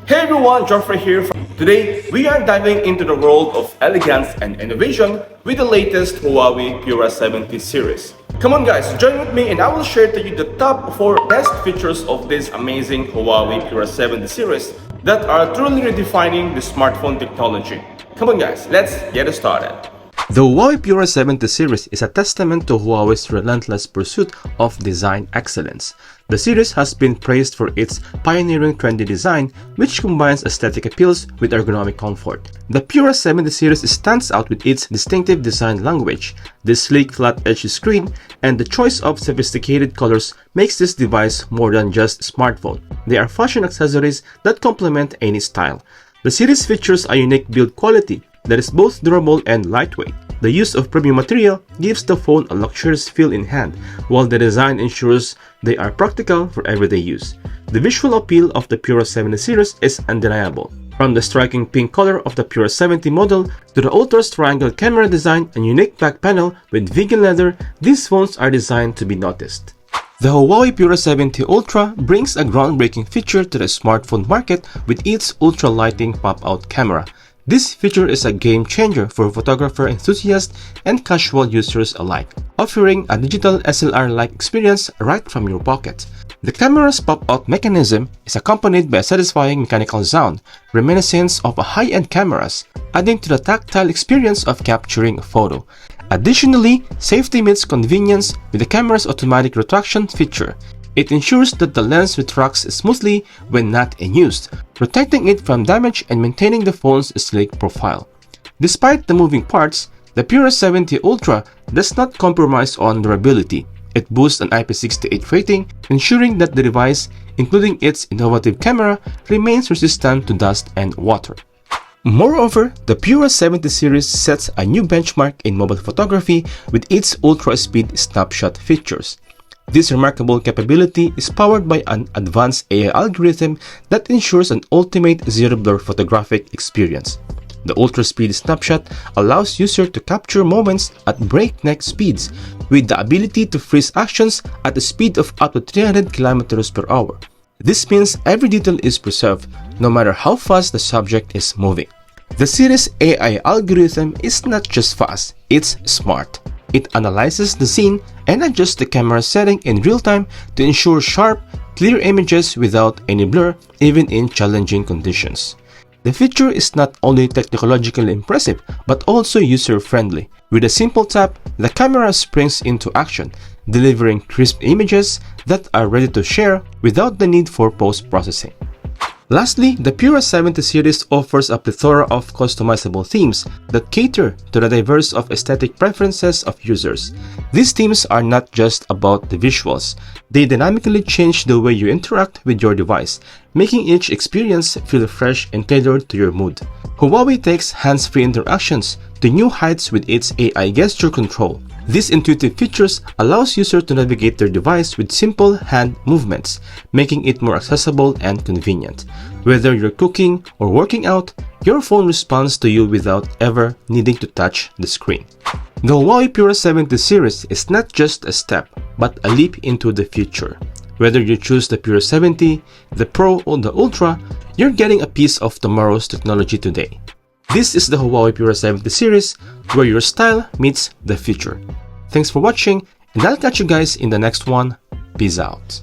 Hey everyone, Geoffrey here. Today, we are diving into the world of elegance and innovation with the latest Huawei Pura 70 series. Come on guys, join with me and I will share to you the top 4 best features of this amazing Huawei Pura 70 series that are truly redefining the smartphone technology. Come on guys, let's get started. The Huawei Pura 70 series is a testament to Huawei's relentless pursuit of design excellence. The series has been praised for its pioneering trendy design, which combines aesthetic appeals with ergonomic comfort. The Pura 70 series stands out with its distinctive design language. The sleek flat-edged screen and the choice of sophisticated colors makes this device more than just a smartphone. They are fashion accessories that complement any style. The series features a unique build quality that is both durable and lightweight. The use of premium material gives the phone a luxurious feel in hand, while the design ensures they are practical for everyday use. The visual appeal of the Pura 70 series is undeniable. From the striking pink color of the Pura 70 model to the ultra-triangle camera design and unique back panel with vegan leather, these phones are designed to be noticed. The Huawei Pura 70 Ultra brings a groundbreaking feature to the smartphone market with its ultra-lighting pop-out camera. This feature is a game changer for photographer enthusiasts and casual users alike, offering a digital SLR-like experience right from your pocket. The camera's pop-out mechanism is accompanied by a satisfying mechanical sound, reminiscent of high-end cameras, adding to the tactile experience of capturing a photo. Additionally, safety meets convenience with the camera's automatic retraction feature. It ensures that the lens retracts smoothly when not in use, protecting it from damage and maintaining the phone's sleek profile. Despite the moving parts, the Pura 70 Ultra does not compromise on durability. It boasts an IP68 rating, ensuring that the device, including its innovative camera, remains resistant to dust and water. Moreover, the Pura 70 series sets a new benchmark in mobile photography with its ultra-speed snapshot features. This remarkable capability is powered by an advanced AI algorithm that ensures an ultimate zero-blur photographic experience. The ultra-speed snapshot allows users to capture moments at breakneck speeds, with the ability to freeze actions at a speed of up to 300 km per hour. This means every detail is preserved, no matter how fast the subject is moving. The series' AI algorithm is not just fast, it's smart. It analyzes the scene and adjusts the camera setting in real time to ensure sharp, clear images without any blur, even in challenging conditions. The feature is not only technologically impressive, but also user-friendly. With a simple tap, the camera springs into action, delivering crisp images that are ready to share without the need for post-processing. Lastly, the Pura 70 series offers a plethora of customizable themes that cater to the diverse of aesthetic preferences of users. These themes are not just about the visuals. They dynamically change the way you interact with your device, making each experience feel fresh and tailored to your mood. Huawei takes hands-free interactions to new heights with its AI gesture control. These intuitive features allows users to navigate their device with simple hand movements, making it more accessible and convenient. Whether you're cooking or working out, your phone responds to you without ever needing to touch the screen. The Huawei Pura 70 series is not just a step, but a leap into the future. Whether you choose the Pura 70, the Pro or the Ultra, you're getting a piece of tomorrow's technology today. This is the Huawei Pura 70 series, where your style meets the future. Thanks for watching, and I'll catch you guys in the next one. Peace out.